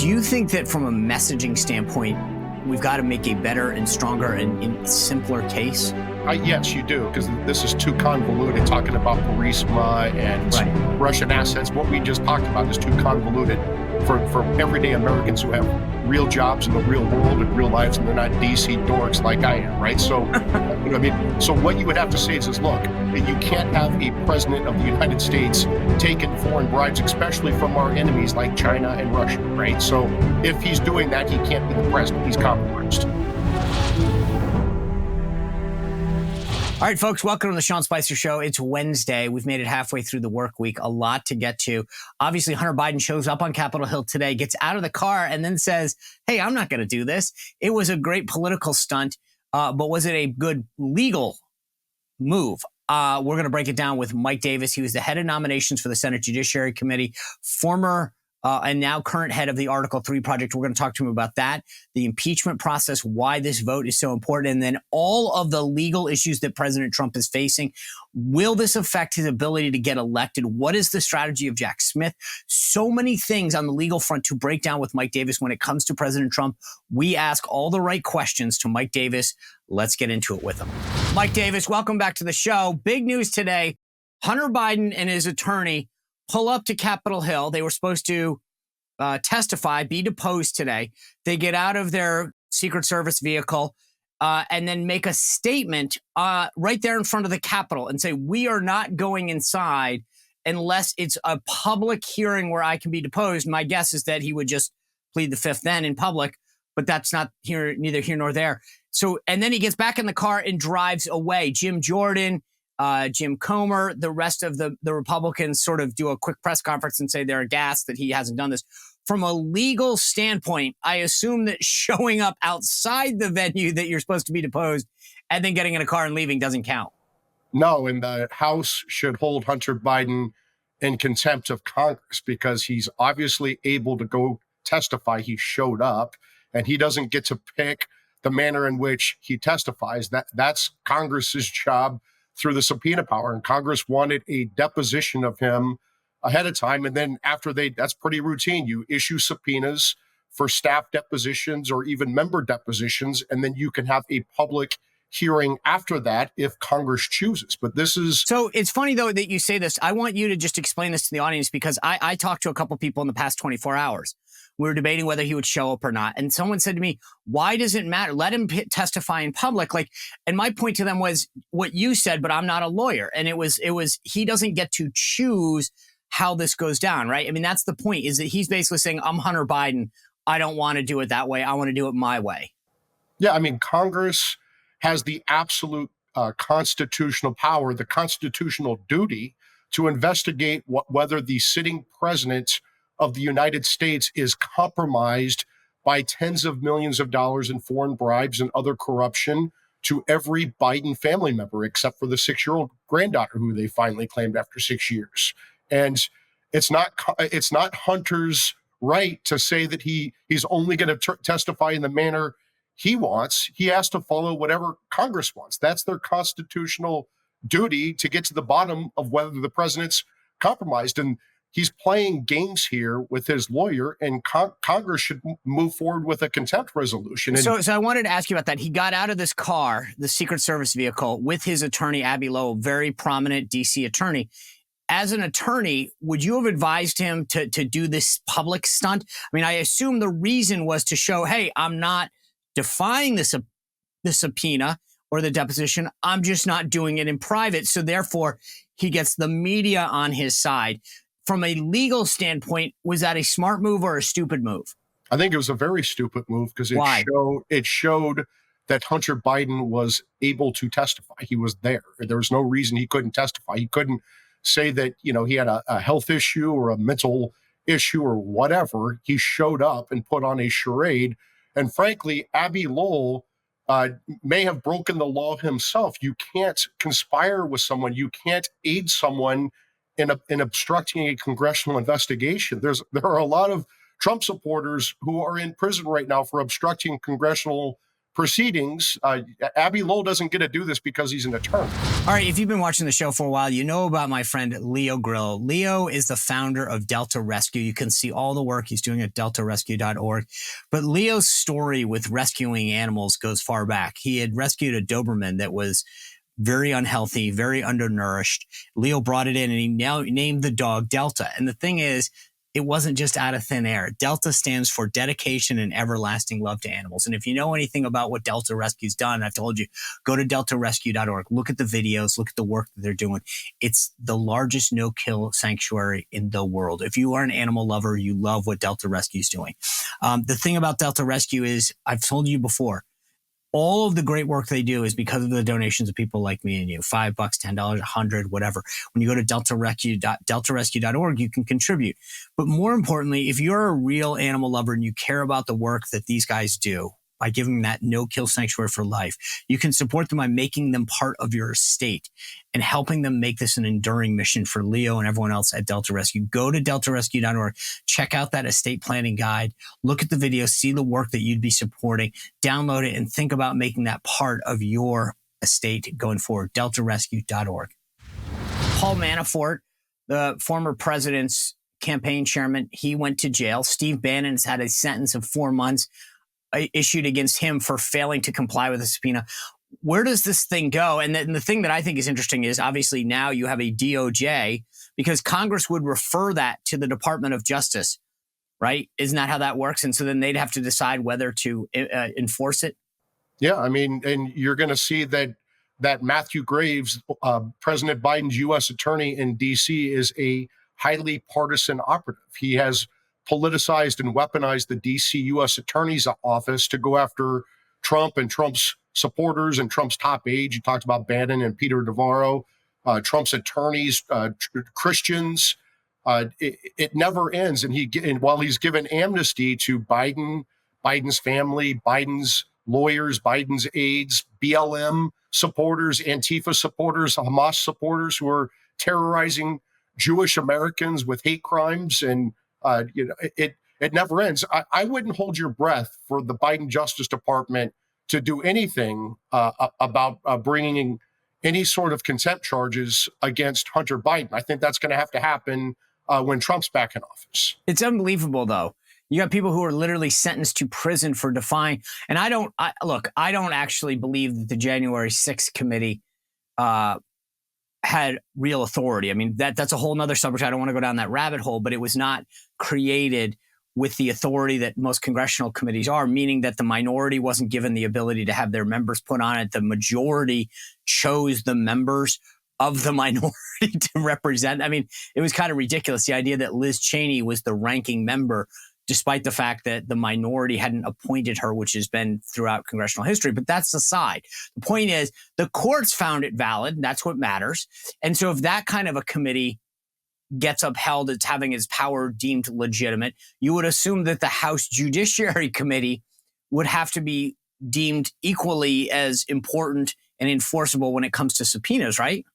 Do you think that from a messaging standpoint, we've got to make a better and stronger and simpler case? Yes, you do, because this is too convoluted. Talking about Burisma and Russian assets, what we just talked about is too convoluted for everyday Americans who have real jobs in the real world and real lives, and they're not DC dorks like I am, right? So, you know what I mean? So what you would have to say is look, you can't have a president of the United States taking foreign bribes, especially from our enemies like China and Russia, right? So if he's doing that, he can't be the president. He's compromised. All right, folks, welcome to the Sean Spicer Show. It's Wednesday. We've made it halfway through the work week. A lot to get to. Obviously, Hunter Biden shows up on Capitol Hill today, gets out of the car, and then says, hey, I'm not going to do this. It was a great political stunt, but was it a good legal move? We're going to break it down with Mike Davis. He was the head of nominations for the Senate Judiciary Committee, former and now current head of the Article 3 project. We're going to talk to him about that, the impeachment process, why this vote is so important, and then all of the legal issues that President Trump is facing. Will this affect his ability to get elected? What is the strategy of Jack Smith? So many things on the legal front to break down with Mike Davis when it comes to President Trump. We ask all the right questions to Mike Davis. Let's get into it with him. Mike Davis, welcome back to the show. Big news today. Hunter Biden and his attorney pull up to Capitol Hill. They were supposed to testify, be deposed today. They get out of their Secret Service vehicle and then make a statement right there in front of the Capitol and say, we are not going inside unless it's a public hearing where I can be deposed. My guess is that he would just plead the fifth then in public, but that's not neither here nor there. So, and then he gets back in the car and drives away. Jim Jordan, Jim Comer, the rest of the Republicans sort of do a quick press conference and say they're aghast that he hasn't done this. From a legal standpoint, I assume that showing up outside the venue that you're supposed to be deposed and then getting in a car and leaving doesn't count. No, and the House should hold Hunter Biden in contempt of Congress because he's obviously able to go testify. He showed up, and he doesn't get to pick the manner in which he testifies. That's Congress's job through the subpoena power, and Congress wanted a deposition of him ahead of time. And then after that's pretty routine. You issue subpoenas for staff depositions or even member depositions, and then you can have a public hearing after that if Congress chooses. But this is... So it's funny, though, that you say this. I want you to just explain this to the audience because I talked to a couple people in the past 24 hours. We were debating whether he would show up or not. And someone said to me, why does it matter? Let him testify in public. And my point to them was what you said, but I'm not a lawyer. And it was he doesn't get to choose how this goes down, right? I mean, that's the point, is that he's basically saying, I'm Hunter Biden. I don't want to do it that way. I want to do it my way. Yeah, I mean, Congress has the absolute constitutional power, the constitutional duty to investigate whether the sitting president of the United States is compromised by tens of millions of dollars in foreign bribes and other corruption to every Biden family member, except for the 6-year-old granddaughter who they finally claimed after 6 years. And it's not Hunter's right to say that he's only going to testify in the manner he wants. He has to follow whatever Congress wants. That's their constitutional duty to get to the bottom of whether the president's compromised. And he's playing games here with his lawyer, and Congress should move forward with a contempt resolution. So I wanted to ask you about that. He got out of this car, the Secret Service vehicle, with his attorney, Abbe Lowell, very prominent D.C. attorney. As an attorney, would you have advised him to do this public stunt? I mean, I assume the reason was to show, hey, I'm not defying the subpoena or the deposition. I'm just not doing it in private. So therefore, he gets the media on his side. From a legal standpoint, was that a smart move or a stupid move? I think it was a very stupid move because it showed that Hunter Biden was able to testify. He was there. There was no reason he couldn't testify. He couldn't say that, he had a health issue or a mental issue or whatever. He showed up and put on a charade. And frankly, Abbe Lowell may have broken the law himself. You can't conspire with someone. You can't aid someone in obstructing a congressional investigation. There are a lot of Trump supporters who are in prison right now for obstructing congressional proceedings. Abby Lowell doesn't get to do this because he's an attorney. All right, if you've been watching the show for a while, you know about my friend Leo Grillo. Leo is the founder of Delta Rescue. You can see all the work he's doing at deltarescue.org. But Leo's story with rescuing animals goes far back. He had rescued a Doberman that was very unhealthy, very undernourished. Leo brought it in and he now named the dog Delta. And the thing is, it wasn't just out of thin air. Delta stands for dedication and everlasting love to animals. And if you know anything about what Delta Rescue's done, I've told you, go to deltarescue.org. Look at the videos, look at the work that they're doing. It's the largest no-kill sanctuary in the world. If you are an animal lover, you love what Delta Rescue's doing. The thing about Delta Rescue is, I've told you before, all of the great work they do is because of the donations of people like me and you. $5, $10, $100, whatever. When you go to deltarescue.org, you can contribute. But more importantly, if you're a real animal lover and you care about the work that these guys do by giving them that no-kill sanctuary for life, you can support them by making them part of your estate and helping them make this an enduring mission for Leo and everyone else at Delta Rescue. Go to deltarescue.org, check out that estate planning guide, look at the video, see the work that you'd be supporting, download it, and think about making that part of your estate going forward. deltarescue.org. Paul Manafort, the former president's campaign chairman, he went to jail. Steve Bannon has had a sentence of 4 months issued against him for failing to comply with a subpoena. Where does this thing go? And the thing that I think is interesting is obviously now you have a DOJ because Congress would refer that to the Department of Justice, right? Isn't that how that works? And so then they'd have to decide whether to enforce it. Yeah, I mean, and you're going to see that Matthew Graves, President Biden's U.S. attorney in D.C., is a highly partisan operative. He has politicized and weaponized the D.C. U.S. Attorney's Office to go after Trump and Trump's supporters and Trump's top aides. You talked about Bannon and Peter Navarro, Trump's attorneys, Christians. It never ends. And while he's given amnesty to Biden's family, Biden's lawyers, Biden's aides, BLM supporters, Antifa supporters, Hamas supporters who are terrorizing Jewish Americans with hate crimes, and it never ends. I wouldn't hold your breath for the Biden Justice Department to do anything about bringing any sort of contempt charges against Hunter Biden. I think that's going to have to happen when Trump's back in office. It's unbelievable, though. You got people who are literally sentenced to prison for defying. And I don't actually believe that the January 6th committee had real authority. I mean, that's a whole nother subject. I don't want to go down that rabbit hole, but it was not created with the authority that most congressional committees are, meaning that the minority wasn't given the ability to have their members put on it. The majority chose the members of the minority to represent. I mean, it was kind of ridiculous. The idea that Liz Cheney was the ranking member, despite the fact that the minority hadn't appointed her, which has been throughout congressional history. But that's aside. The point is, the courts found it valid. That's what matters. And so if that kind of a committee gets upheld as having its power deemed legitimate, you would assume that the House Judiciary Committee would have to be deemed equally as important and enforceable when it comes to subpoenas, right?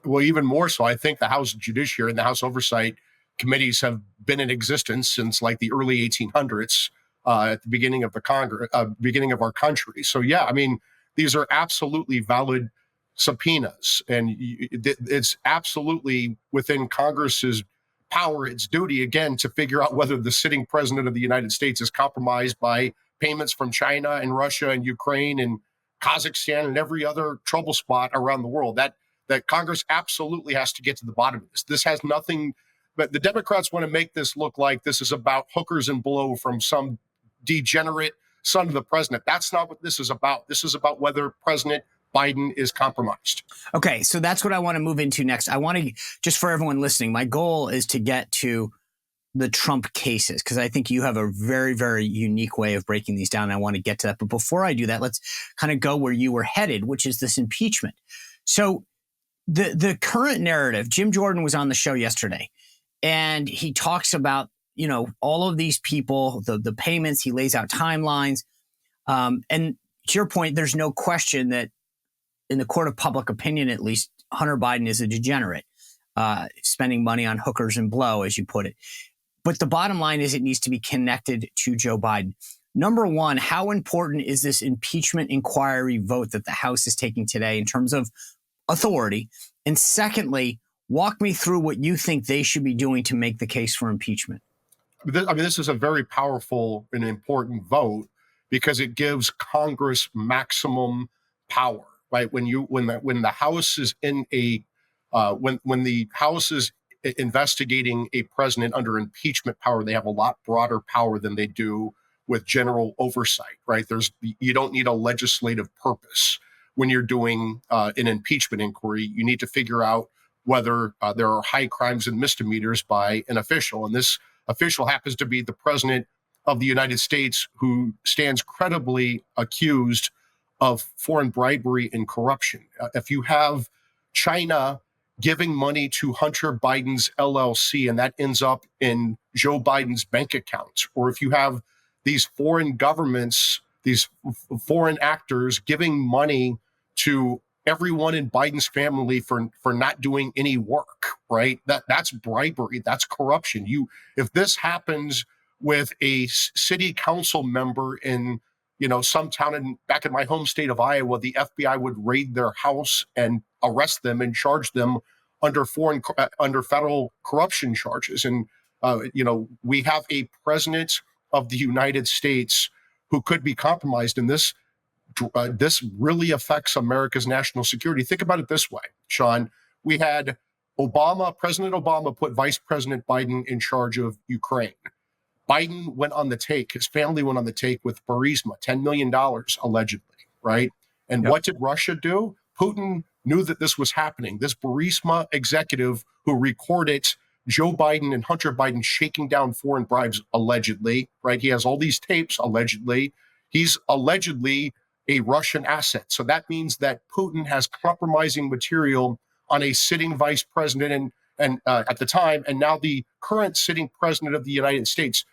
Well, even more so. I think the House Judiciary and the House Oversight Committees have been in existence since like the early 1800s, at the beginning of the beginning of our country. So yeah, I mean, these are absolutely valid subpoenas, and it's absolutely within Congress's power, its duty, again, to figure out whether the sitting president of the United States is compromised by payments from China and Russia and Ukraine and Kazakhstan and every other trouble spot around the world. That Congress absolutely has to get to the bottom of this. This has nothing, but the Democrats want to make this look like this is about hookers and blow from some degenerate son of the president. That's not what this is about. This is about whether President Biden is compromised. Okay, so that's what I want to move into next. I want to, just for everyone listening, my goal is to get to the Trump cases, because I think you have a very, very unique way of breaking these down. I want to get to that. But before I do that, let's kind of go where you were headed, which is this impeachment. So the current narrative, Jim Jordan was on the show yesterday, and he talks about, all of these people, the payments, he lays out timelines. And to your point, there's no question that in the court of public opinion, at least, Hunter Biden is a degenerate, spending money on hookers and blow, as you put it. But the bottom line is it needs to be connected to Joe Biden. Number one, how important is this impeachment inquiry vote that the House is taking today in terms of authority? And secondly, walk me through what you think they should be doing to make the case for impeachment. This is a very powerful and important vote because it gives Congress maximum power, right? When the House is in a when the House is investigating a president under impeachment power, they have a lot broader power than they do with general oversight, right? You don't need a legislative purpose when you're doing an impeachment inquiry. You need to figure out whether there are high crimes and misdemeanors by an official, and this official happens to be the president of the United States, who stands credibly accused of foreign bribery and corruption. If you have China giving money to Hunter Biden's LLC and that ends up in Joe Biden's bank account, or if you have these foreign governments, these foreign actors giving money to everyone in Biden's family for not doing any work, right? That's bribery, that's corruption. If this happens with a city council member in some town back in my home state of Iowa, the FBI would raid their house and arrest them and charge them under federal corruption charges. And we have a president of the United States who could be compromised, and this really affects America's national security. Think about it this way, Sean. We had President Obama put Vice President Biden in charge of Ukraine. Biden went on the take. His family went on the take with Burisma, $10 million allegedly, right? And What did Russia do? Putin knew that this was happening. This Burisma executive who recorded Joe Biden and Hunter Biden shaking down foreign bribes allegedly, right? He has all these tapes allegedly. He's allegedly a Russian asset. So that means that Putin has compromising material on a sitting vice president and at the time, and now the current sitting president of the United States.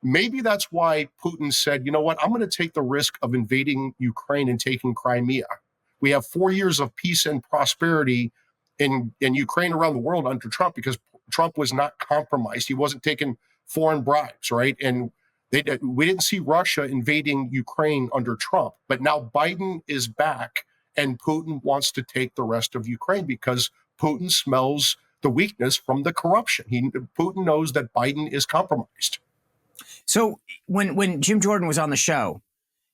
Maybe that's why Putin said, you know what, I'm going to take the risk of invading Ukraine and taking Crimea. We have 4 years of peace and prosperity in Ukraine around the world under Trump because Trump was not compromised. He wasn't taking foreign bribes, right? And we didn't see Russia invading Ukraine under Trump, but now Biden is back and Putin wants to take the rest of Ukraine because Putin smells the weakness from the corruption. Putin knows that Biden is compromised. So when Jim Jordan was on the show,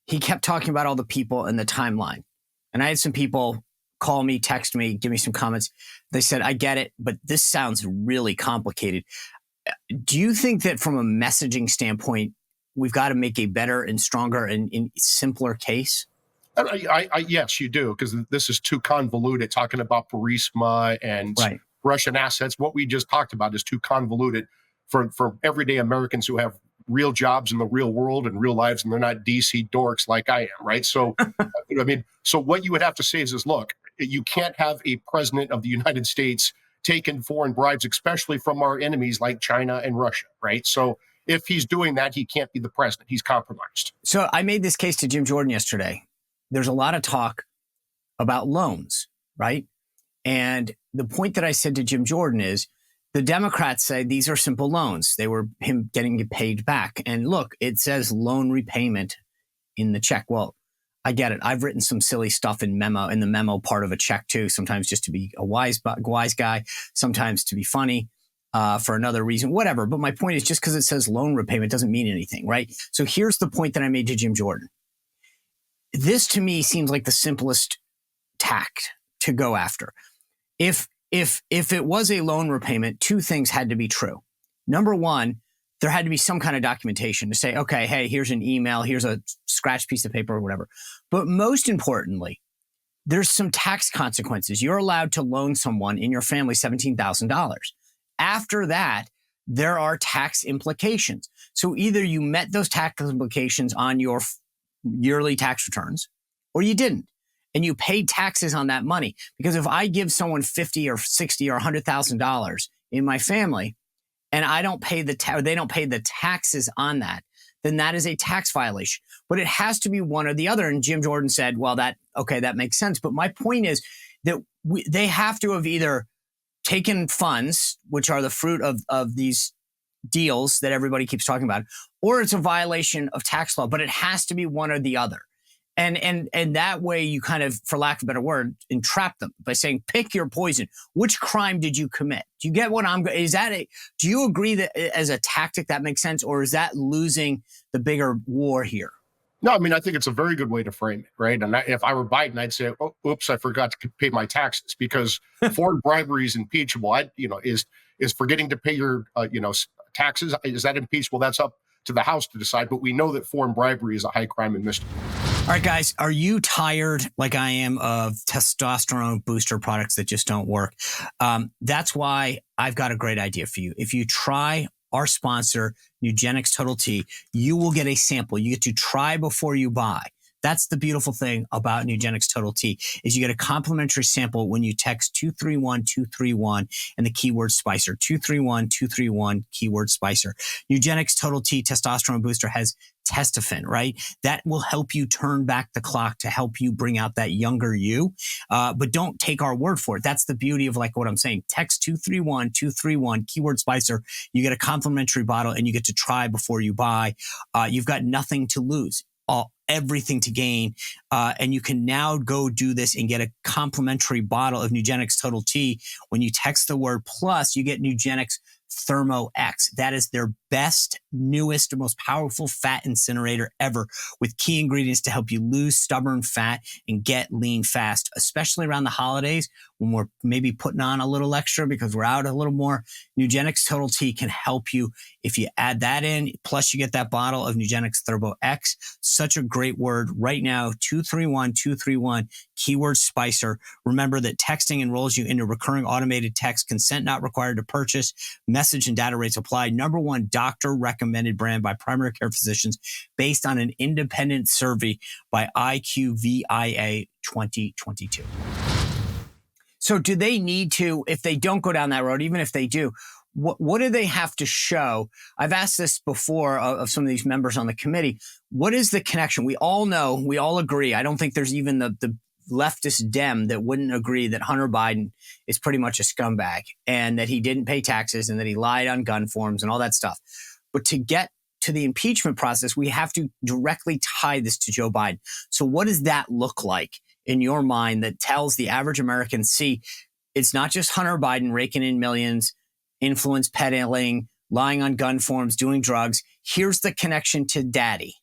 he kept talking about all the people in the timeline. And I had some people call me, text me, give me some comments. They said, I get it, but this sounds really complicated. Do you think that from a messaging standpoint, we've got to make a better and stronger and simpler case? Yes, you do, because this is too convoluted. Talking about Burisma and Russian assets, what we just talked about is too convoluted for everyday Americans who have real jobs in the real world and real lives, and they're not DC dorks like I am, right? So, so what you would have to say is, look, you can't have a president of the United States taking foreign bribes, especially from our enemies like China and Russia, right? So if he's doing that, he can't be the president. He's compromised. So I made this case to Jim Jordan yesterday. There's a lot of talk about loans, right? And the point that I said to Jim Jordan is the Democrats say these are simple loans. They were him getting paid back. And look, it says loan repayment in the check. Well, I get it. I've written some silly stuff in the memo part of a check too, sometimes just to be a wise guy, sometimes to be funny. For another reason, whatever. But my point is just because it says loan repayment doesn't mean anything, right? So here's the point that I made to Jim Jordan. This to me seems like the simplest tact to go after. If it was a loan repayment, two things had to be true. Number one, there had to be some kind of documentation to say, okay, hey, here's an email, here's a scratched piece of paper or whatever. But most importantly, there's some tax consequences. You're allowed to loan someone in your family $17,000. After that, there are tax implications. So either you met those tax implications on your yearly tax returns or you didn't. And you paid taxes on that money. Because if I give someone $50 or $60 or $100,000 in my family and I don't pay they don't pay the taxes on that, then that is a tax violation. But it has to be one or the other. And Jim Jordan said, well, that makes sense. But my point is that they have to have either taken funds, which are the fruit of these deals that everybody keeps talking about, or it's a violation of tax law, but it has to be one or the other. And that way you kind of, for lack of a better word, entrap them by saying, pick your poison. Which crime did you commit? Do you get what do you agree that as a tactic that makes sense, or is that losing the bigger war here? No, I mean, I think it's a very good way to frame it, right? And if I were Biden, I'd say, oh, oops, I forgot to pay my taxes, because foreign bribery is impeachable. Is forgetting to pay your, taxes, is that impeachable? That's up to the House to decide. But we know that foreign bribery is a high crime and misdemeanor. All right, guys, are you tired, like I am, of testosterone booster products that just don't work? That's why I've got a great idea for you. If you try our sponsor, Nugenix Total T, you will get a sample. You get to try before you buy. That's the beautiful thing about Nugenix Total T, is you get a complimentary sample when you text 231231 and the keyword Spicer, 231231 keyword Spicer. Nugenix Total T testosterone booster has testofen, right? That will help you turn back the clock to help you bring out that younger you. But don't take our word for it. That's the beauty of like what I'm saying. Text 231231 keyword Spicer. You get a complimentary bottle and you get to try before you buy. You've got nothing to lose. Everything to gain. And you can now go do this and get a complimentary bottle of Nugenix Total T. When you text the word plus, you get Nugenix Thermo X. That is their best, newest, most powerful fat incinerator ever, with key ingredients to help you lose stubborn fat and get lean fast, especially around the holidays when we're maybe putting on a little extra because we're out a little more. Nugenix Total T can help you if you add that in. Plus, you get that bottle of Nugenix Thermo X. Such a great word right now. 231231 keyword Spicer. Remember that texting enrolls you into recurring automated text. Consent not required to purchase. Message and data rates apply. #1 doctor recommended brand by primary care physicians based on an independent survey by IQVIA 2022. So do they need to, if they don't go down that road, even if they do, what do they have to show? I've asked this before of some of these members on the committee. What is the connection? We all know, we all agree. I don't think there's even the leftist Dem that wouldn't agree that Hunter Biden is pretty much a scumbag and that he didn't pay taxes and that he lied on gun forms and all that stuff. But to get to the impeachment process, we have to directly tie this to Joe Biden. So what does that look like in your mind that tells the average American, see, it's not just Hunter Biden raking in millions, influence peddling, lying on gun forms, doing drugs. Here's the connection to daddy.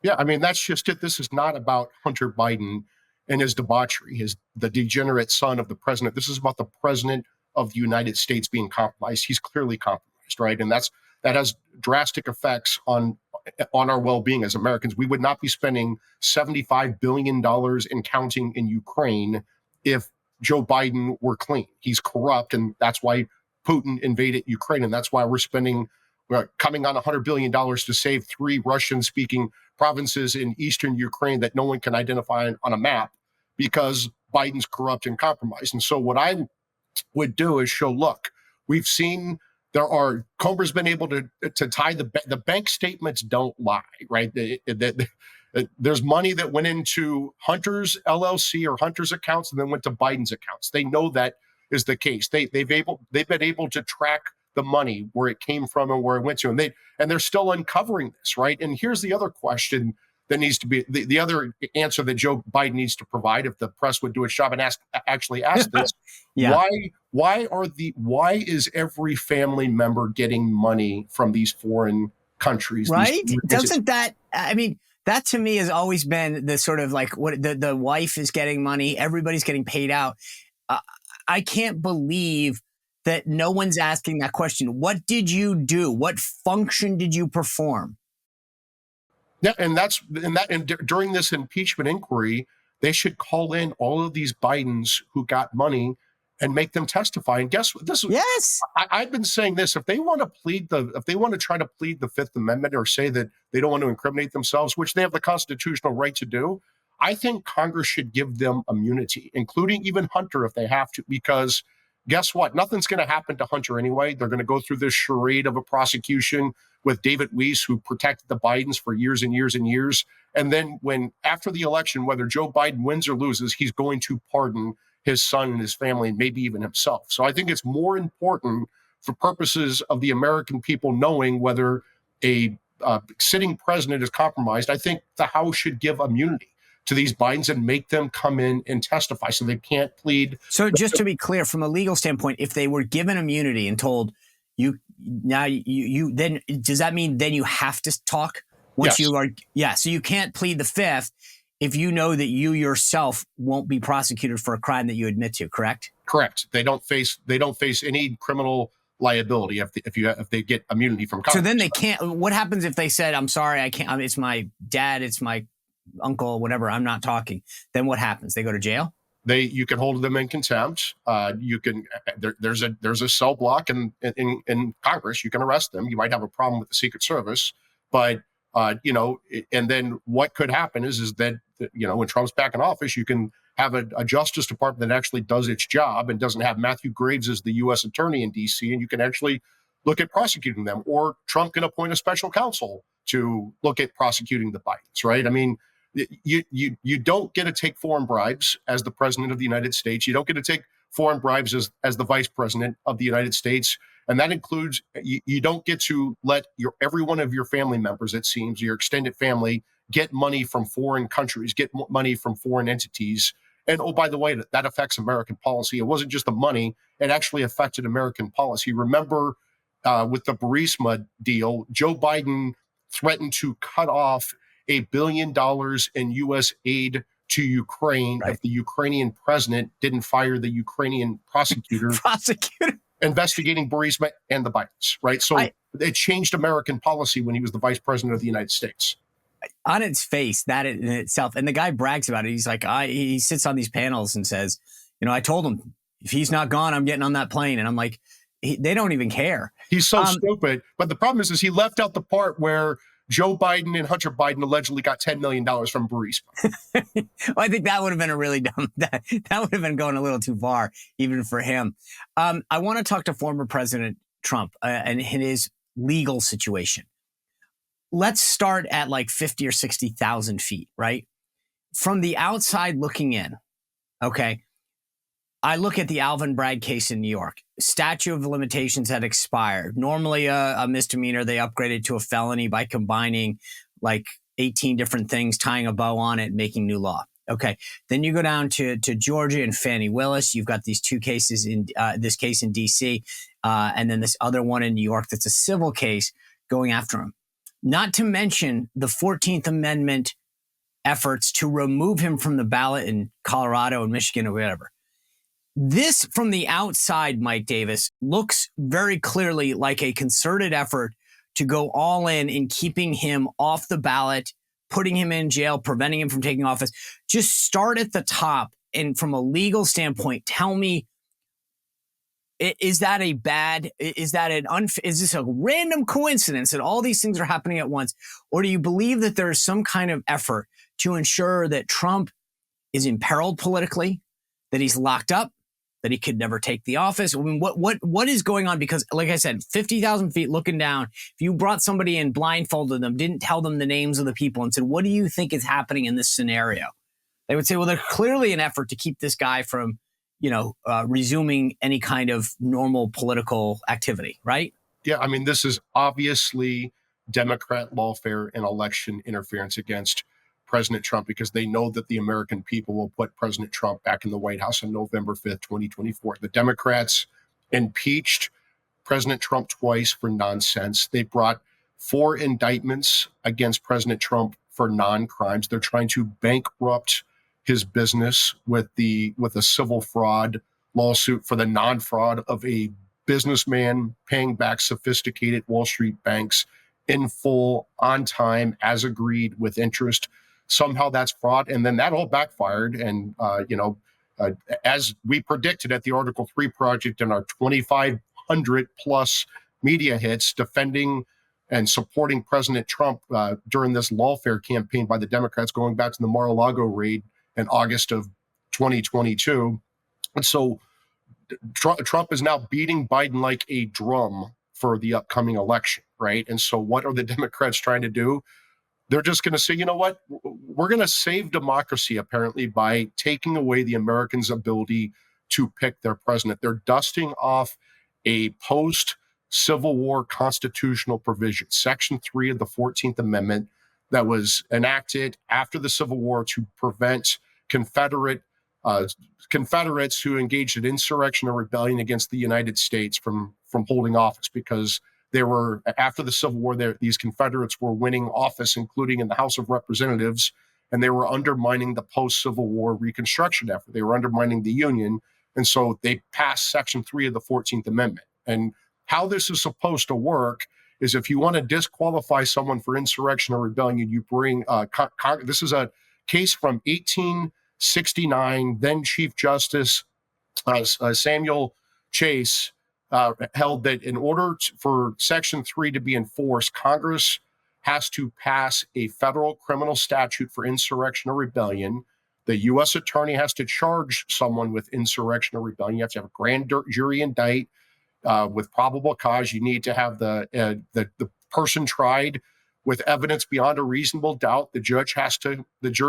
Yeah, I mean, that's just it. This is not about Hunter Biden and his debauchery, the degenerate son of the president. This is about the president of the United States being compromised. He's clearly compromised, right? And that has drastic effects on our well-being as Americans. We would not be spending $75 billion and counting in Ukraine if Joe Biden were clean. He's corrupt, and that's why Putin invaded Ukraine, and that's why we're coming on $100 billion to save 3 Russian-speaking provinces in eastern Ukraine that no one can identify on a map because Biden's corrupt and compromised. And so what I would do is show, look, we've seen Comer's been able to tie the bank statements don't lie, right? There's money that went into Hunter's LLC or Hunter's accounts and then went to Biden's accounts. They know that is the case. They've been able to track the money, where it came from and where it went to, and they're still uncovering this, right? And here's the other question that needs to be the other answer that Joe Biden needs to provide if the press would do its job and actually ask this. Yeah. Why is every family member getting money from these foreign countries? Right? Doesn't that, I mean, that to me has always been the sort of like what the wife is getting money, everybody's getting paid out. I can't believe that no one's asking that question. What did you do? What function did you perform? Yeah, and during this impeachment inquiry, they should call in all of these Bidens who got money and make them testify. And guess what? Yes. I've been saying this. If they want to try to plead the Fifth Amendment or say that they don't want to incriminate themselves, which they have the constitutional right to do, I think Congress should give them immunity, including even Hunter if they have to, because guess what? Nothing's going to happen to Hunter anyway. They're going to go through this charade of a prosecution with David Weiss, who protected the Bidens for years and years and years. And then after the election, whether Joe Biden wins or loses, he's going to pardon his son and his family and maybe even himself. So I think it's more important for purposes of the American people knowing whether a sitting president is compromised, I think the House should give immunity to these Bidens and make them come in and testify so they can't plead. So just to be clear, from a legal standpoint, if they were given immunity and told you then does that mean then you have to talk once Yes. you are? Yeah. So you can't plead the fifth if you know that you yourself won't be prosecuted for a crime that you admit to, correct? Correct. They don't face any criminal liability if they get immunity from Congress. So then they can't. What happens if they said, "I'm sorry, I can't. It's my dad. It's my uncle. Whatever. I'm not talking." Then what happens? They go to jail. You can hold them in contempt. You can there's a cell block in Congress. You can arrest them. You might have a problem with the Secret Service, but and then what could happen is that when Trump's back in office, you can have a Justice Department that actually does its job and doesn't have Matthew Graves as the U.S. attorney in D.C. and you can actually look at prosecuting them. Or Trump can appoint a special counsel to look at prosecuting the Bidens. Right? I mean, you don't get to take foreign bribes as the president of the United States. You don't get to take foreign bribes as the vice president of the United States. And that includes, you don't get to let every one of your family members, it seems, your extended family, get money from foreign countries, get money from foreign entities. And oh, by the way, that affects American policy. It wasn't just the money, it actually affected American policy. Remember with the Burisma deal, Joe Biden threatened to cut off $1 billion in U.S. aid to Ukraine if the Ukrainian president didn't fire the Ukrainian prosecutor investigating Burisma and the Bidens, right? So it changed American policy when he was the vice president of the United States. On its face, that in itself, and the guy brags about it. He's like, he sits on these panels and says, I told him if he's not gone, I'm getting on that plane. And I'm like, they don't even care. He's so stupid. But the problem is he left out the part where Joe Biden and Hunter Biden allegedly got $10 million from Burisma. Well, I think that would have been a really dumb, that would have been going a little too far, even for him. I want to talk to former President Trump and his legal situation. Let's start at like 50 or 60,000 feet, right? From the outside looking in, okay, I look at the Alvin Bragg case in New York. Statute of limitations had expired. Normally a misdemeanor, they upgraded to a felony by combining like 18 different things, tying a bow on it, making new law. Okay. Then you go down to Georgia and Fannie Willis. You've got these two cases in this case in DC, and then this other one in New York that's a civil case going after him. Not to mention the 14th Amendment efforts to remove him from the ballot in Colorado and Michigan or whatever. This, from the outside, Mike Davis, looks very clearly like a concerted effort to go all in keeping him off the ballot, putting him in jail, preventing him from taking office. Just start at the top. And from a legal standpoint, tell me, is this a random coincidence that all these things are happening at once? Or do you believe that there is some kind of effort to ensure that Trump is imperiled politically, that he's locked up, that he could never take the office? I mean, what is going on? Because like I said, 50,000 feet looking down, if you brought somebody in, blindfolded them, didn't tell them the names of the people and said, what do you think is happening in this scenario? They would say, well, there's clearly an effort to keep this guy from, resuming any kind of normal political activity, right? Yeah, I mean, this is obviously Democrat lawfare and election interference against President Trump because they know that the American people will put President Trump back in the White House on November 5th, 2024. The Democrats impeached President Trump twice for nonsense. They brought 4 indictments against President Trump for non-crimes. They're trying to bankrupt his business with a civil fraud lawsuit for the non-fraud of a businessman paying back sophisticated Wall Street banks in full, on time, as agreed, with interest. Somehow that's fraud. And then that all backfired. And, as we predicted at the Article 3 Project and our 2,500 plus media hits defending and supporting President Trump during this lawfare campaign by the Democrats going back to the Mar-a-Lago raid in August of 2022. And so Trump is now beating Biden like a drum for the upcoming election, right? And so what are the Democrats trying to do? They're just going to say, you know what? We're going to save democracy, apparently, by taking away the Americans' ability to pick their president. They're dusting off a Civil War constitutional provision, Section 3 of the 14th Amendment, that was enacted after the Civil War to prevent Confederates who engaged in insurrection or rebellion against the United States from holding office, because after the Civil War, these Confederates were winning office, including in the House of Representatives, and they were undermining the post-Civil War Reconstruction effort. They were undermining the Union, and so they passed Section 3 of the 14th Amendment. And how this is supposed to work is, if you want to disqualify someone for insurrection or rebellion, you bring this is a case from 1869. Then Chief Justice Samuel Chase held that in order for Section 3 to be enforced, Congress has to pass a federal criminal statute for insurrection or rebellion. The U.S. attorney has to charge someone with insurrection or rebellion. You have to have a grand jury indict with probable cause. You need to have the person tried with evidence beyond a reasonable doubt. The jury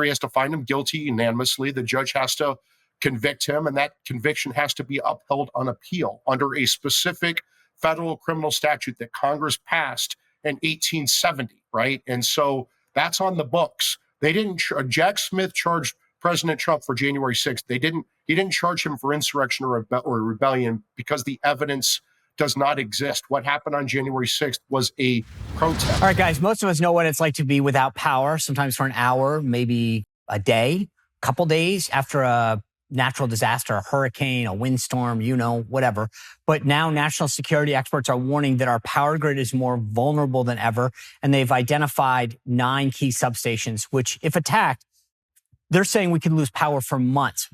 has to find him guilty unanimously. The judge has to convict him, and that conviction has to be upheld on appeal under a specific federal criminal statute that Congress passed in 1870, right? And so that's on the books. They didn't. Jack Smith charged President Trump for January 6th. He didn't charge him for insurrection or rebellion because the evidence does not exist. What happened on January 6th was a protest. All right, guys, most of us know what it's like to be without power, sometimes for an hour, maybe a day, a couple days after a natural disaster, a hurricane, a windstorm, whatever. But now national security experts are warning that our power grid is more vulnerable than ever. And they've identified 9 key substations, which, if attacked, they're saying we could lose power for months.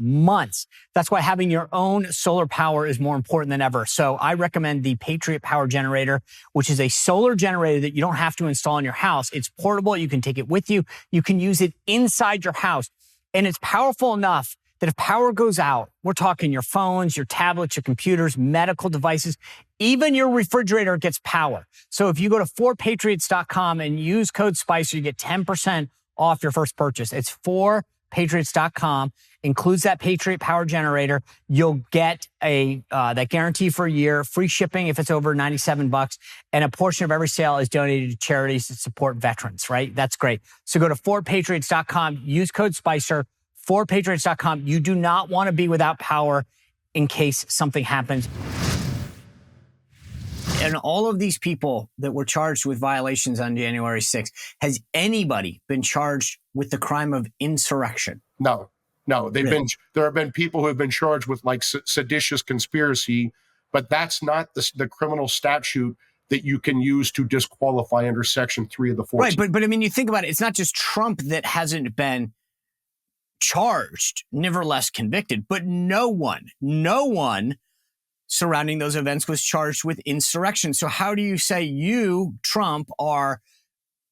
That's why having your own solar power is more important than ever. So I recommend the Patriot Power Generator, which is a solar generator that you don't have to install in your house. It's portable. You can take it with you. You can use it inside your house. And it's powerful enough that if power goes out, we're talking your phones, your tablets, your computers, medical devices, even your refrigerator gets power. So if you go to 4patriots.com and use code SPICER, you get 10% off your first purchase. It's 4patriots.com, includes that Patriot Power Generator. You'll get that guarantee for a year, free shipping if it's over $97, and a portion of every sale is donated to charities that support veterans, right? That's great. So go to 4patriots.com, use code SPICER, 4patriots.com. You do not want to be without power in case something happens. And all of these people that were charged with violations on January 6th, has anybody been charged with the crime of insurrection? No. There have been people who have been charged with seditious conspiracy, but that's not the criminal statute that you can use to disqualify under Section 3 of the 14th. Right, but I mean, you think about it, it's not just Trump that hasn't been charged, nevertheless convicted, but no one surrounding those events was charged with insurrection. So how do you say you, Trump, are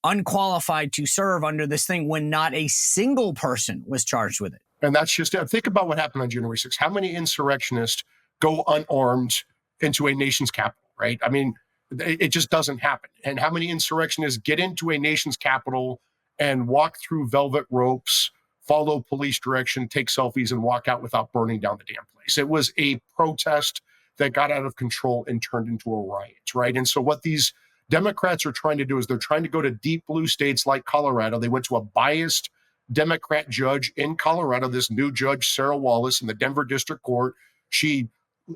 unqualified to serve under this thing when not a single person was charged with it? And that's just it. Think about what happened on January 6th. How many insurrectionists go unarmed into a nation's capital, right? I mean, it just doesn't happen. And how many insurrectionists get into a nation's capital and walk through velvet ropes, follow police direction, take selfies, and walk out without burning down the damn place? It was a protest that got out of control and turned into a riot, right? And so what these Democrats are trying to do is they're trying to go to deep blue states like Colorado. They went to a biased Democrat judge in Colorado, this new judge, Sarah Wallace, in the Denver District Court. She,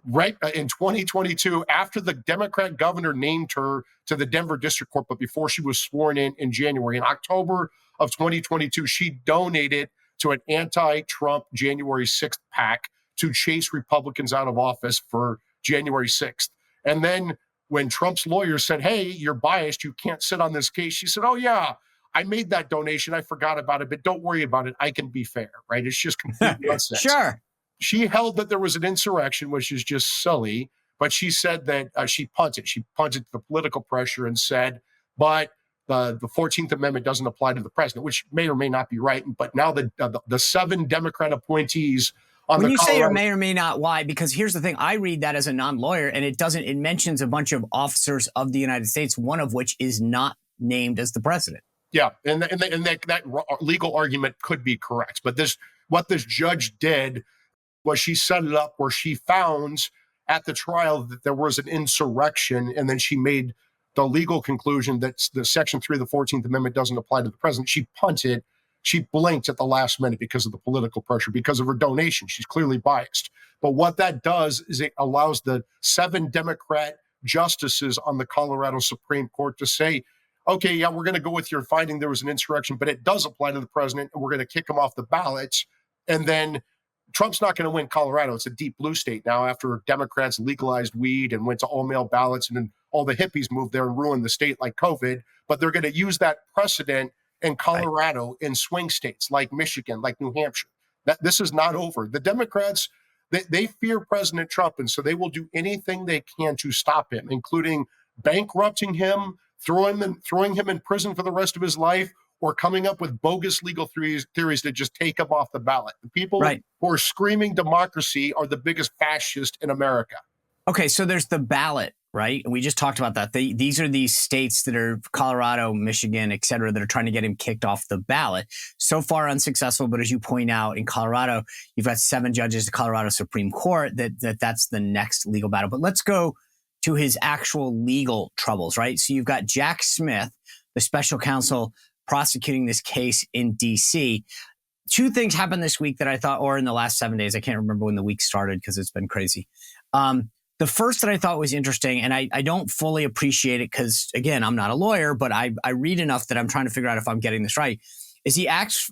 right in 2022, after the Democrat governor named her to the Denver District Court, but before she was sworn in January, in October of 2022, she donated to an anti-Trump January 6th PAC to chase Republicans out of office for January 6th. And then when Trump's lawyers said, hey, you're biased, you can't sit on this case, she said, oh yeah, I made that donation, I forgot about it, but don't worry about it, I can be fair, right? It's just complete nonsense. Sure. She held that there was an insurrection, which is just silly, but she said that she punted to the political pressure and said, but the 14th Amendment doesn't apply to the president, which may or may not be right. But now the 7 Democrat appointees when you say may or may not, why? Because here's the thing. I read that as a non-lawyer, and it mentions a bunch of officers of the United States, one of which is not named as the president. Yeah, and that legal argument could be correct. But what this judge did was she set it up where she found at the trial that there was an insurrection, and then she made the legal conclusion that the Section 3 of the 14th Amendment doesn't apply to the president. She punted. She blinked at the last minute because of the political pressure, because of her donation. She's clearly biased. But what that does is it allows the 7 Democrat justices on the Colorado Supreme Court to say, okay, yeah, we're going to go with your finding there was an insurrection, but it does apply to the president, and we're going to kick him off the ballots. And then Trump's not going to win Colorado. It's a deep blue state now after Democrats legalized weed and went to all-mail ballots, and then all the hippies moved there and ruined the state like COVID. But they're going to use that precedent in Colorado, in swing states like Michigan, like New Hampshire. This is not over. The Democrats, they fear President Trump, and so they will do anything they can to stop him, including bankrupting him, throwing him in prison for the rest of his life, or coming up with bogus legal theories to just take him off the ballot. The people who are screaming democracy are the biggest fascist in America. Okay, so there's the ballot, right? And we just talked about that. These are these states that are Colorado, Michigan, et cetera, that are trying to get him kicked off the ballot. So far unsuccessful, but as you point out, in Colorado, you've got 7 judges, the Colorado Supreme Court, that's the next legal battle. But let's go to his actual legal troubles, right? So you've got Jack Smith, the special counsel prosecuting this case in D.C. 2 things happened this week that I thought, or in the last 7 days, I can't remember when the week started because it's been crazy. The first that I thought was interesting, and I don't fully appreciate it because, again, I'm not a lawyer, but I read enough that I'm trying to figure out if I'm getting this right, is he asked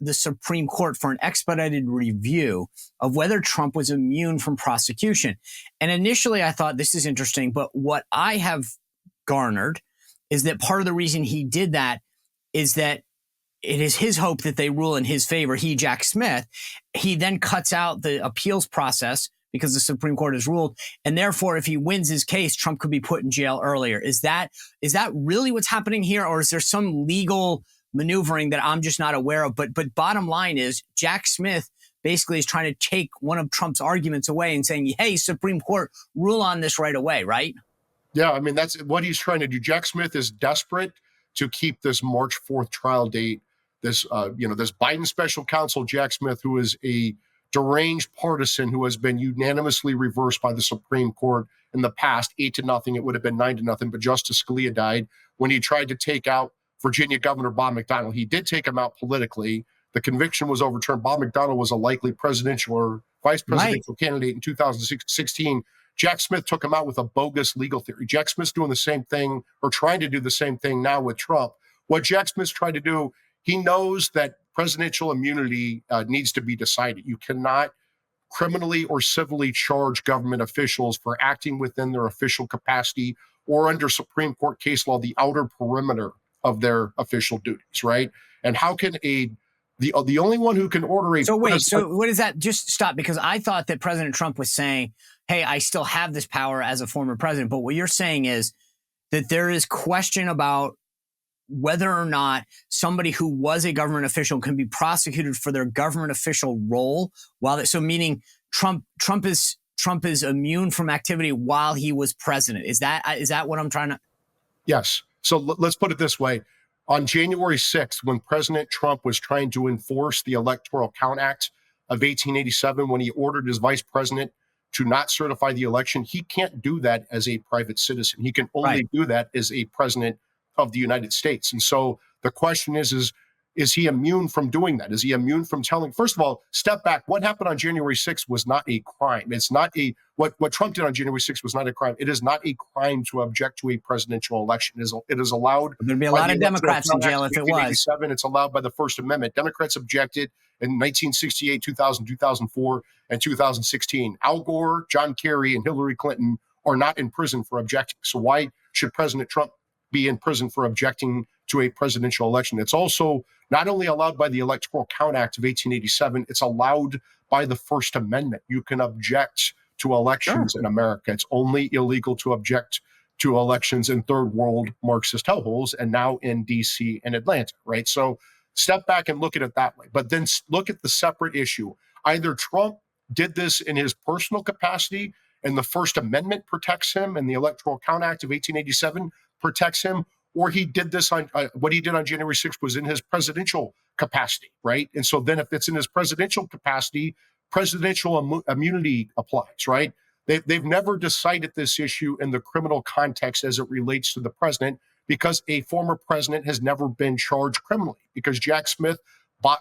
the Supreme Court for an expedited review of whether Trump was immune from prosecution. And initially I thought this is interesting, but what I have garnered is that part of the reason he did that is that it is his hope that they rule in his favor, he, Jack Smith. He then cuts out the appeals process because the Supreme Court has ruled. And therefore, if he wins his case, Trump could be put in jail earlier. Is that really what's happening here? Or is there some legal maneuvering that I'm just not aware of? But bottom line is, Jack Smith basically is trying to take one of Trump's arguments away and saying, hey, Supreme Court, rule on this right away, right? Yeah, I mean, that's what he's trying to do. Jack Smith is desperate to keep this March 4th trial date. This Biden special counsel, Jack Smith, who is a deranged partisan who has been unanimously reversed by the Supreme Court in the past, 8-0. It would have been 9-0, but Justice Scalia died when he tried to take out Virginia Governor Bob McDonnell. He did take him out politically. The conviction was overturned. Bob McDonnell was a likely presidential or vice presidential candidate in 2016. Jack Smith took him out with a bogus legal theory. Jack Smith's doing the same thing, or trying to do the same thing now with Trump. What Jack Smith's trying to do, he knows that presidential immunity needs to be decided. You cannot criminally or civilly charge government officials for acting within their official capacity or, under Supreme Court case law, the outer perimeter of their official duties, right? And how can the only one who can order a... So wait, so what is that? Just stop, because I thought that President Trump was saying, hey, I still have this power as a former president. But what you're saying is that there is question about whether or not somebody who was a government official can be prosecuted for their government official role so meaning Trump is immune from activity while he was president. Is that what I'm trying to... Yes. So let's put it this way. On January 6th, when President Trump was trying to enforce the Electoral Count Act of 1887, when he ordered his vice president to not certify the election, he can't do that as a private citizen. He can only do that as a president of the United States. And so the question is he immune from doing that? Is he immune from telling? First of all, step back. What happened on January 6th was not a crime. It's not what Trump did on January 6th was not a crime. It is not a crime to object to a presidential election. It is allowed. There'd be a lot of Democrats in jail if it was. It's allowed by the First Amendment. Democrats objected in 1968, 2000, 2004, and 2016. Al Gore, John Kerry, and Hillary Clinton are not in prison for objecting. So why should President Trump be in prison for objecting to a presidential election? It's also not only allowed by the Electoral Count Act of 1887, it's allowed by the First Amendment. You can object to elections in America. It's only illegal to object to elections in third world Marxist hellholes, and now in DC and Atlanta, right? So step back and look at it that way. But then look at the separate issue. Either Trump did this in his personal capacity, and the First Amendment protects him, and the Electoral Count Act of 1887 protects him, or he did this on what he did on January 6th was in his presidential capacity, right? And so then if it's in his presidential capacity, presidential immunity applies, right? They've never decided this issue in the criminal context as it relates to the president, because a former president has never been charged criminally, because Jack Smith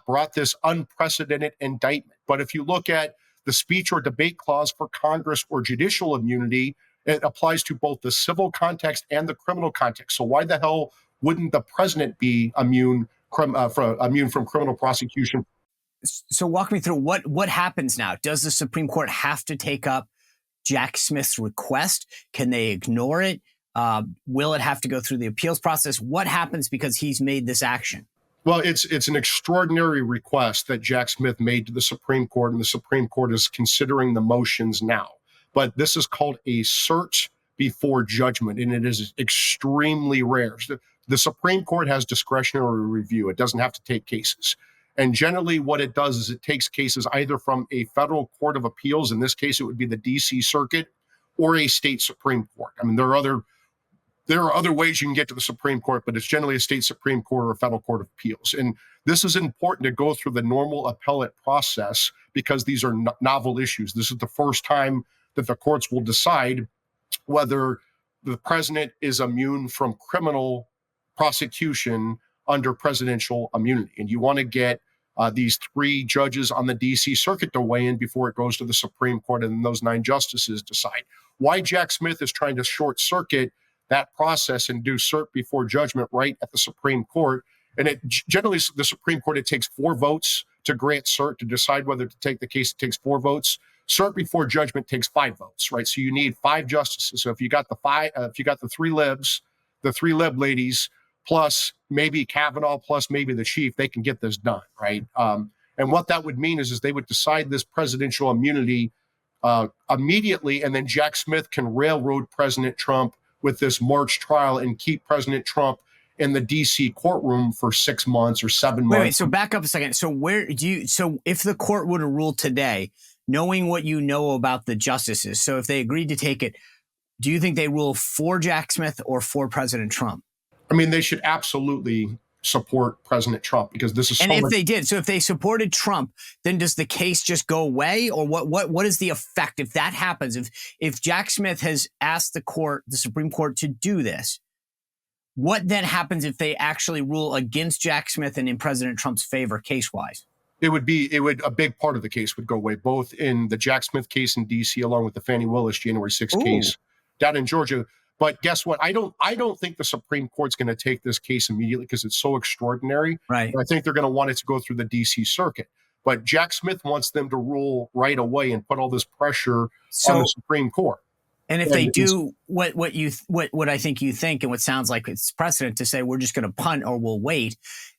brought this unprecedented indictment. But if you look at the speech or debate clause for Congress or judicial immunity, it applies to both the civil context and the criminal context. So why the hell wouldn't the president be immune from criminal prosecution? So walk me through what happens now. Does the Supreme Court have to take up Jack Smith's request? Can they ignore it? Will it have to go through the appeals process? What happens because he's made this action? Well, it's an extraordinary request that Jack Smith made to the Supreme Court, and the Supreme Court is considering the motions now. But this is called a cert before judgment, and it is extremely rare. The Supreme Court has discretionary review. It doesn't have to take cases. And generally what it does is it takes cases either from a federal court of appeals, in this case it would be the DC Circuit, or a state Supreme Court. I mean, there are other ways you can get to the Supreme Court, but it's generally a state Supreme Court or a federal court of appeals. And this is important to go through the normal appellate process, because these are novel issues. This is the first time that the courts will decide whether the president is immune from criminal prosecution under presidential immunity. And you want to get these 3 judges on the DC Circuit to weigh in before it goes to the Supreme Court, and then those 9 justices decide. Why Jack Smith is trying to short circuit that process and do cert before judgment right at the Supreme Court. And it generally, the Supreme Court, it takes 4 votes to grant cert. To decide whether to take the case, it takes 4 votes. Cert before judgment takes 5 votes, right? So you need 5 justices. So if you got the 3 libs, the 3 lib ladies, plus maybe Kavanaugh, plus maybe the chief, they can get this done, right? And what that would mean is they would decide this presidential immunity immediately, and then Jack Smith can railroad President Trump with this March trial and keep President Trump in the DC courtroom for 6 months or 7 months. Wait, so back up a second. So if the court would have ruled today, knowing what you know about the justices, so if they agreed to take it, do you think they rule for Jack Smith or for President Trump? I mean, they should absolutely support President Trump, because this is. And if they did, so if they supported Trump, then does the case just go away, or what is the effect if that happens? If Jack Smith has asked the Supreme Court to do this, what then happens if they actually rule against Jack Smith and in President Trump's favor case-wise? A big part of the case would go away, both in the Jack Smith case in DC, along with the Fannie Willis January 6th case down in Georgia. But guess what? I don't think the Supreme Court's going to take this case immediately, because it's so extraordinary. Right. I think they're going to want it to go through the DC Circuit. But Jack Smith wants them to rule right away and put all this pressure on the Supreme Court. And if they do what I think you think, and what sounds like it's precedent to say we're just going to punt or we'll wait,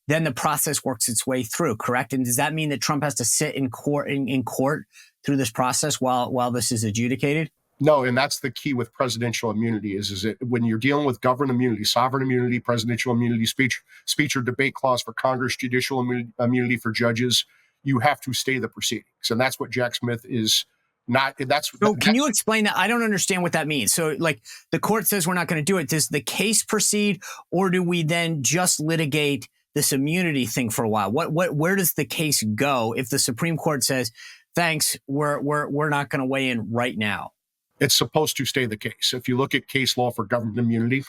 then the process works its way through, correct? And does that mean that Trump has to sit in court through this process while this is adjudicated? No, and that's the key with presidential immunity is it when you're dealing with government immunity, sovereign immunity, presidential immunity, speech or debate clause for Congress, judicial immunity for judges, you have to stay the proceedings. And that's what Jack Smith is not. Can you explain that? I don't understand what that means. So like the court says we're not going to do it. Does the case proceed, or do we then just litigate this immunity thing for a while? Where does the case go if the Supreme Court says, thanks, we're not going to weigh in right now? It's supposed to stay the case. If you look at case law for government immunity,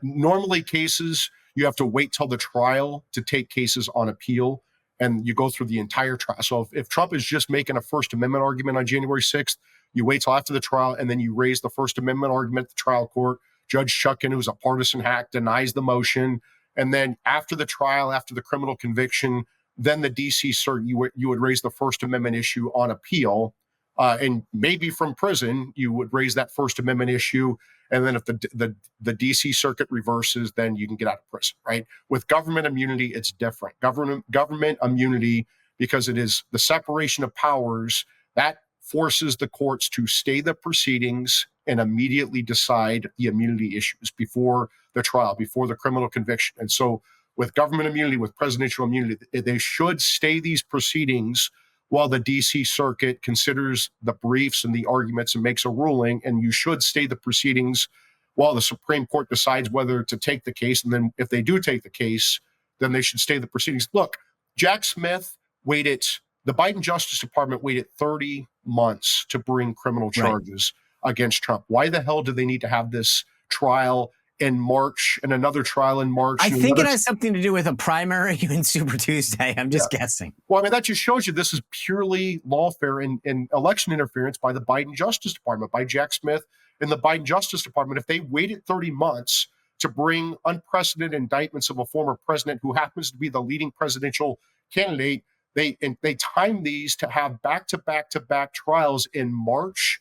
normally cases, you have to wait till the trial to take cases on appeal, and you go through the entire trial. So if Trump is just making a First Amendment argument on January 6th, you wait till after the trial, and then you raise the First Amendment argument at the trial court. Judge Chutkan, who's a partisan hack, denies the motion. And then after the trial, after the criminal conviction, then the DC Circuit, you would raise the First Amendment issue on appeal. And maybe from prison, you would raise that First Amendment issue. And then if the DC Circuit reverses, then you can get out of prison, right? With government immunity, it's different. Government immunity, because it is the separation of powers, that forces the courts to stay the proceedings and immediately decide the immunity issues before the trial, before the criminal conviction. And so with government immunity, with presidential immunity, they should stay these proceedings while the DC Circuit considers the briefs and the arguments and makes a ruling. And you should stay the proceedings while the Supreme Court decides whether to take the case. And then if they do take the case, then they should stay the proceedings. Look, Jack Smith the Biden Justice Department waited 30 months to bring criminal Right. charges against Trump. Why the hell do they need to have this trial in March and another trial in March? I and think it another- has something to do with a primary in Super Tuesday. I'm just guessing. Well, I mean, that just shows you this is purely lawfare and election interference by the Biden Justice Department, by Jack Smith and the Biden Justice Department. If they waited 30 months to bring unprecedented indictments of a former president who happens to be the leading presidential candidate, they timed these to have back-to-back trials in March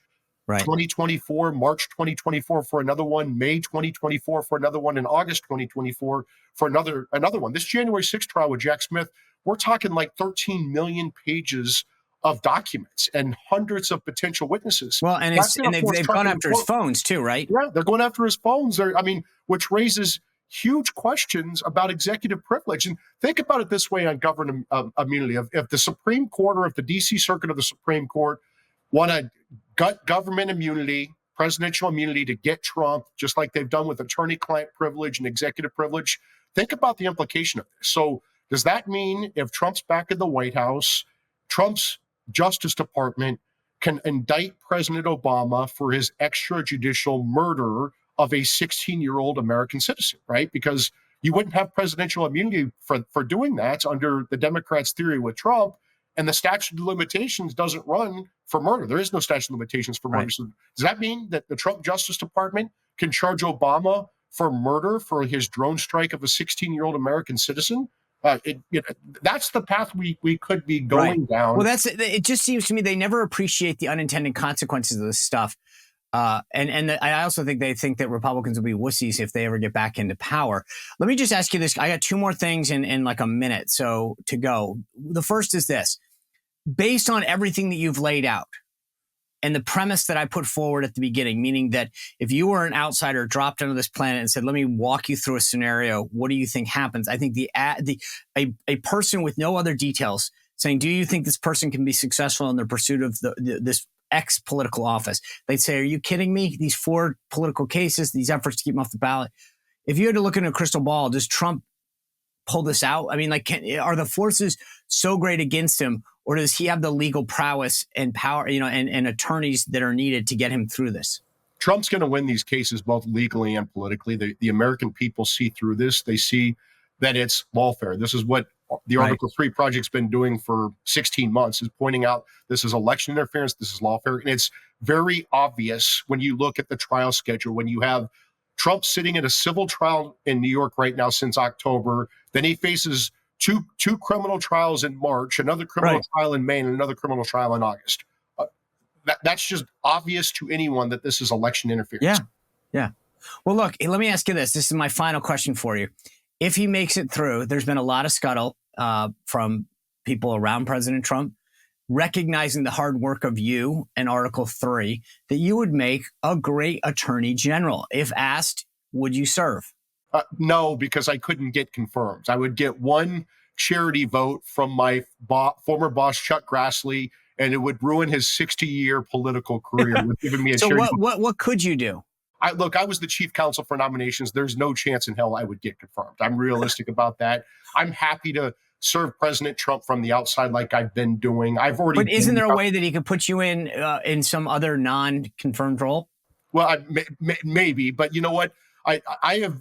Right. 2024, March 2024 for another one, May 2024 for another one, and August 2024 for another one. This January 6th trial with Jack Smith, we're talking like 13 million pages of documents and hundreds of potential witnesses. Well, and they've gone after his phones too, right? Yeah, they're going after his phones. Which raises huge questions about executive privilege. And think about it this way on government immunity. If the Supreme Court or if the D.C. Circuit of the Supreme Court want to gut government immunity, presidential immunity to get Trump, just like they've done with attorney-client privilege and executive privilege, think about the implication of this. So does that mean if Trump's back in the White House, Trump's Justice Department can indict President Obama for his extrajudicial murder of a 16-year-old American citizen, right? Because you wouldn't have presidential immunity for doing that under the Democrats' theory with Trump, and the statute of limitations doesn't run for murder. There is no statute of limitations for murder. Right. So does that mean that the Trump Justice Department can charge Obama for murder for his drone strike of a 16-year-old American citizen? That's the path we could be going down. Well, it just seems to me they never appreciate the unintended consequences of this stuff. I also think they think that Republicans will be wussies if they ever get back into power. Let me just ask you this. I got two more things in like a minute so to go. The first is this. Based on everything that you've laid out and the premise that I put forward at the beginning, meaning that if you were an outsider dropped onto this planet and said, let me walk you through a scenario, what do you think happens? I think a person with no other details saying, do you think this person can be successful in their pursuit of this X political office? They'd say, are you kidding me? These 4 political cases, these efforts to keep him off the ballot. If you had to look in a crystal ball, does Trump pull this out? I mean, are the forces so great against him, or does he have the legal prowess and power, and attorneys that are needed to get him through this? Trump's going to win these cases both legally and politically. The American people see through this. They see that it's lawfare. This is what the Article 3 project's been doing for 16 months, is pointing out this is election interference, this is lawfare. And it's very obvious when you look at the trial schedule, when you have Trump sitting in a civil trial in New York right now since October, then he faces two criminal trials in March, another criminal trial in May, and another criminal trial in August. That's just obvious to anyone that this is election interference. Yeah. Well, look, let me ask you this. This is my final question for you. If he makes it through, there's been a lot of scuttle from people around President Trump, recognizing the hard work of you and Article 3, that you would make a great attorney general. If asked, would you serve? No, because I couldn't get confirmed. I would get one charity vote from my former boss, Chuck Grassley, and it would ruin his 60-year political career with giving me a charity vote. What could you do? I was the chief counsel for nominations. There's no chance in hell I would get confirmed. I'm realistic about that. I'm happy to serve President Trump from the outside like I've been doing. But isn't there a way that he could put you in some other non-confirmed role? Well, maybe, but you know what? I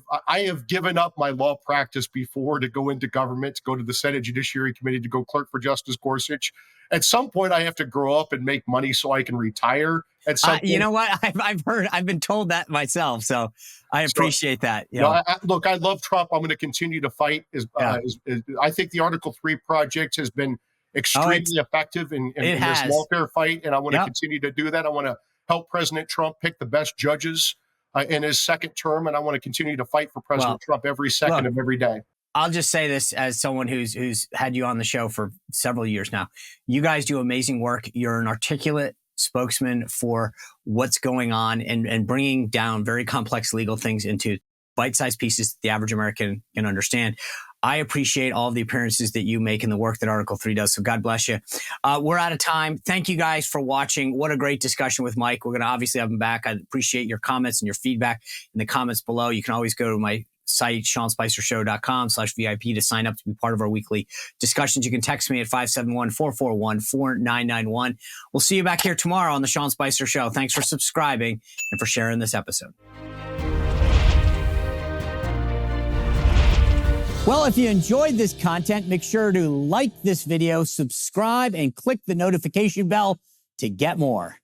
have given up my law practice before to go into government, to go to the Senate Judiciary Committee, to go clerk for Justice Gorsuch. At some point, I have to grow up and make money so I can retire. At some point, you know what? I've been told that myself, so I appreciate that. Yeah. Look, I love Trump. I'm going to continue to fight. I think the Article 3 project has been extremely effective in this lawfare fight, and I want to continue to do that. I want to help President Trump pick the best judges in his second term, and I want to continue to fight for President Trump every second of every day. I'll just say this as someone who's had you on the show for several years now. You guys do amazing work. You're an articulate spokesman for what's going on and bringing down very complex legal things into bite-sized pieces that the average American can understand. I appreciate all of the appearances that you make and the work that Article 3 does. So God bless you. We're out of time. Thank you guys for watching. What a great discussion with Mike. We're going to obviously have him back. I appreciate your comments and your feedback in the comments below. You can always go to my site, SeanSpicerShow.com/VIP to sign up to be part of our weekly discussions. You can text me at 571-441-4991. We'll see you back here tomorrow on the Sean Spicer Show. Thanks for subscribing and for sharing this episode. Well, if you enjoyed this content, make sure to like this video, subscribe, and click the notification bell to get more.